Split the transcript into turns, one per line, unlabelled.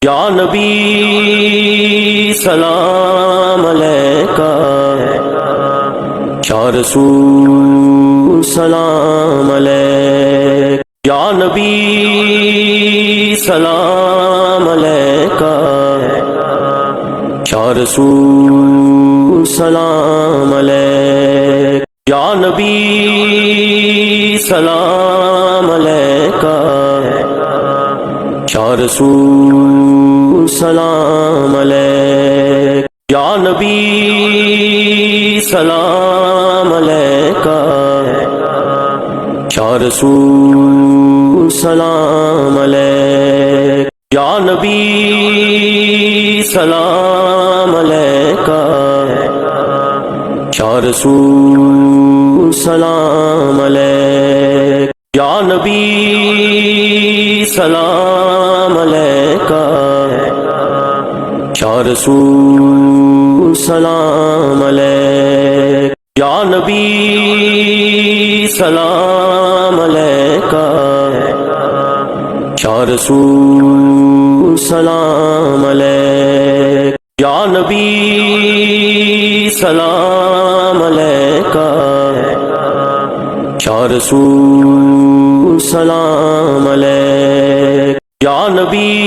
یا نبی سلام علیکہ، یا رسول سلام علیکہ، یا نبی سلام علیکہ، یا رسول سلام علیکہ، یا نبی سلام علیکہ، یا رسول سلام علیکہ، یا نبی سلام علیکہ، یا رسول سلام علیکہ، یا نبی سلام علیکہ، یا رسول سلام علیکہ، یا نبی سلام علیکہ، یا رسول سلام علیکہ، یا نبی سلام علیکہ، یا رسول سلام علیکہ، یا نبی سلام علیکہ، یا رسول سلام علیکہ، یا نبی